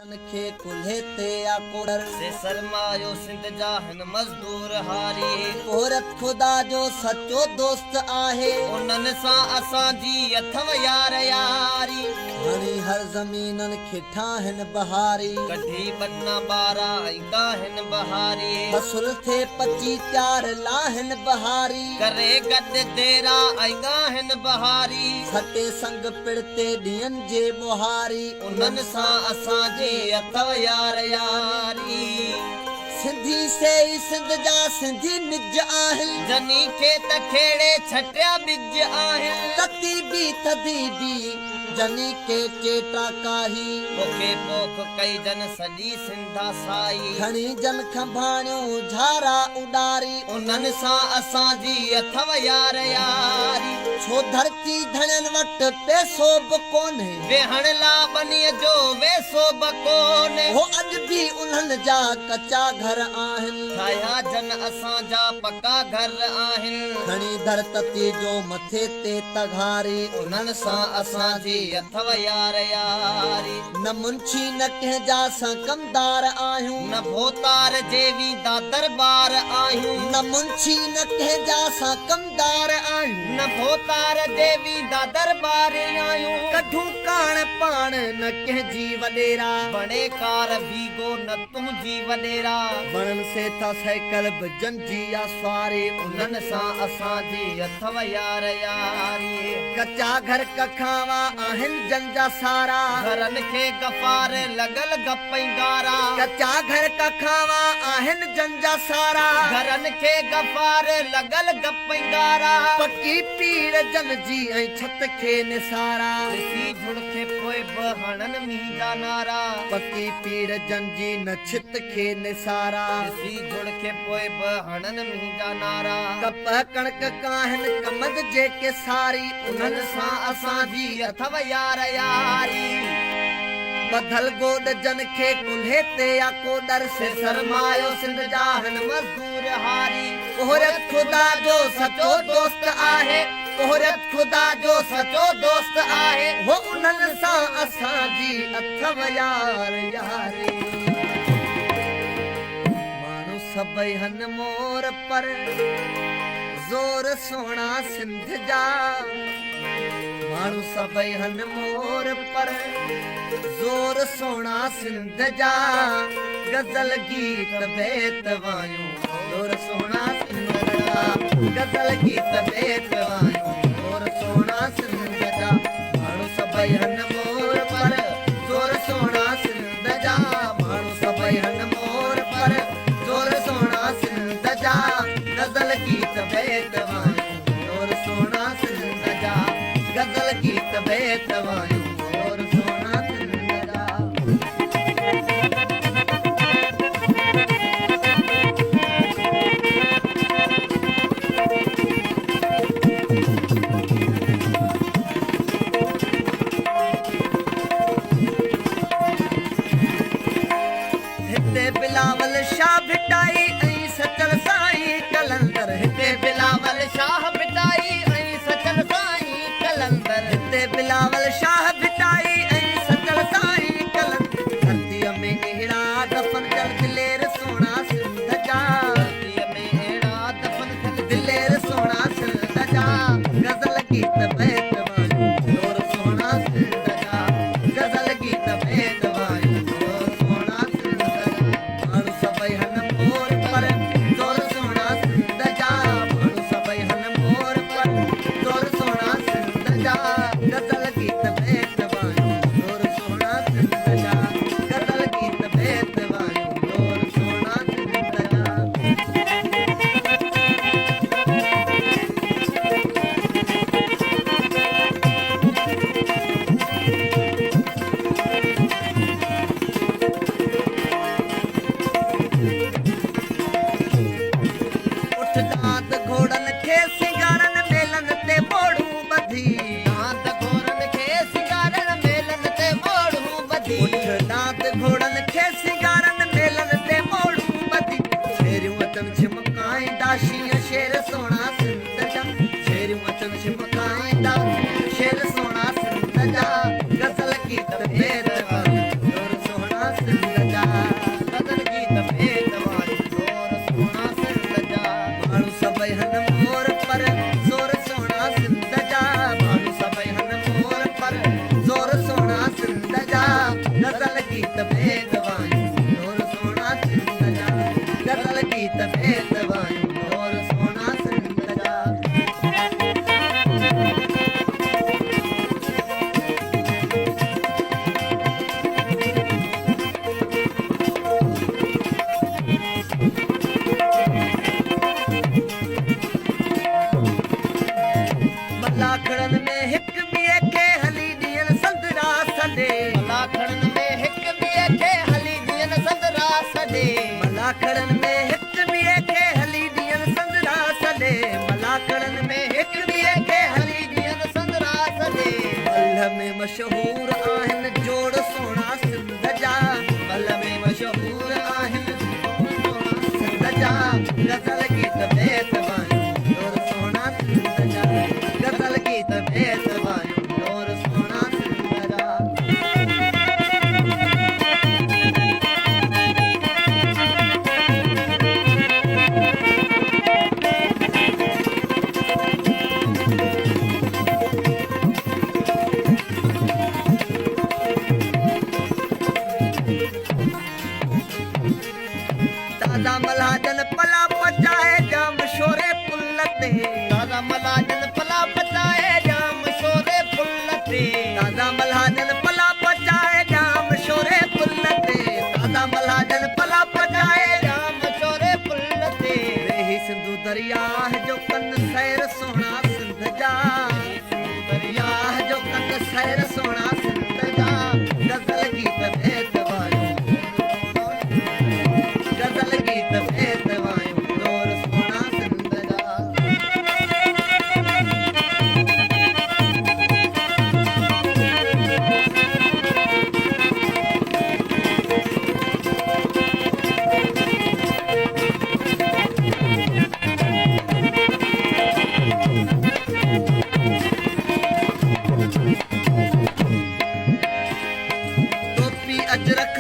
खे कुल्हे ते आकोड़र से सरमायो सिंध जा हिन मजदूर हारी औरत खुदा जो सच्चो दोस्त आहे उन्हनि सां असांजी अथव यार यारी घणी हर ज़मीननि खे ठाहिनि बहारी कढी बदना ॿारा ऐं गाहिनि बहारी फसुल थे पची त्यार लाहिनि बहारी करे गॾु देरा ऐं गाहिनि बहारी सटे संग पिड़ते ॾींहंनि जे बुहारी उन्हनि सां असांजी अथव यार यारी सिंधी से सिंध जा सिंधी निज आहिनि जनी खे त खेड़े छटिया ॿिज आहिनि तती बि थदी बि जनी के चेटा काही पोखे पोख कई जन सॼी सिंधा साई घणी जन खंभाणियूं झारा उॾारी उन्हनि सां असांजी अथव यार यारी छो धरती धणनि वटि पैसो बि कोन्हे वेहण ला बनीअ जो वेसो बि कोन्हे हो अॼु बि उन्हनि जा कचा घर आहिनि ठाहिया जन असांजा पका घर आहिनि खणी धरती जो मथे ते तघारी उन्हनि सां असांजी अथव यार यारी न मुंशी न कंहिंजा सां कमदार आहियूं न भोतार जे वींदा दरबार आहियूं न मुंशी न कंहिंजा सां कमदार आहियूं न भोतार जे वींदा दरबार आहियूं कढूं काण पाण न कंहिंजी वॾेरा बणे कार बीगो न तुंहिंजी वॾेरा वणनि से था साइकिल बि जंजी या सवारी उन्हनि सां असांजी अथव यार यारी कचा घर कखावा आहिनि जंजा सारा घरनि खे गफ़ार लॻल गपैंगारा कचा घर कखावा आहिनि जंजा सारा घरनि खे गफ़ार लॻल गपैंगारा पकी पीड़ जन जी ऐं छत खे निसारा ॾिसी झुड़ खे पोइ बि हणनि मींहं जा नारा पकी पीड़ जन जी न छित खे निसारा ॾिसी झुड़ खे पोइ बि हणनि मींहं जा नारा कप कणक काहिनि कमद जेके सारी उन्हनि सां असांजी अथव यार यारी बधल गोॾ जन खे कुल्हे ते या कोडर से सरमायो सिंध जा हिन मज़दूर हारी औरत खुदा जो सचो दोस्त आहे औरत खुदा जो सचो दोस्त आहे वो उन्हनि सां असांजी अथव यार यारी माण्हू सभई हन मोर पर ज़ोर सोना सिंध जा माण्हू सभई हन मोर पर ज़ोर सोना सिंध जा गज़ल गीत बेत वायूं ज़ोर सोना सिंध जा गज़ल गीत बेत वायूं ज़ोर सोना सिंध जा माण्हू सभई हन मोर पर ज़ोर सोना सिंध जा माण्हू सभई हन मोर पर ज़ोर सोना सिंध जा गज़ल गीत बेत वायूं ज़ोर सोना सिंध जा गज़ल गीत बेत वायूं ज़ोर सोना सिंध जा हिते बिलावल शाह भिटाई ऐं सचल साईं कलंदर हिते बिलावल शाह बिटाई ऐं सचल साईं कलंदर हिते बिलावल शाह भिटाई ऐं सचल साईं कलंदर धरतीअ में अहिड़ा दफ़न जल दिलेर सोना सिंध जा धरतीअ में अहिड़ा दफ़न थियल दिलेर सोना सिंध जा गज़ल गीत बैत वायूं ज़ोर सोना सिंध जा गज़ल गीत बैत वायूं ज़ोर सोना सिंध जा माण्हू सभई हन मोर पर ज़ोर सोना सिंध जा माण्हू सभई हन मोर पर ज़ोर सोना सिंध जा गज़ल गीत बैत वायूं ज़ोर सोना सिंध जा गज़ल गीत बैत वायूं ज़ोर सोना सिंध जा उठ दांत घोड़नि खे सिंगारनि मेलनि ते मोड़ूं ॿधी दांत घोड़नि खे सिंगारण मेलनि ते मोड़ूं ॿधी उठ मलाकड़न में हिक ॿिए खे हली ॾियनि संदरा सॾे मलाकड़न में हिक ॿिए खे हली ॾियनि संदरा सॾे मल में मशहूर आहिनि जोड़ सोना सिंध जा मल में मशहूर आहिनि सिंध जा गज़ल गीत बेत वायूं जोड़ सोना सिंध जा गज़ल गीत बेत वायूं जोड़ सोना सिंध जा दादा मल्हाजन पला पचाए जाम शोरे पुल ते दादा मल्हाजन पला पचाए जाम शोरे पुल ते दादा मल्हाजन पला पचाए जाम शोरे पुल ते दादा मल्हाजन पला पचाए जाम शोरे पुल ते रही सिंधु दरिया जो कन सैर सोना सिंध जा दरिया जो कन सैर सोना सिंध जा गज़ल गीत भेत वायूं गज़ल गीत भेत वायूं जोर सोना सिंध जा टोपी अजरक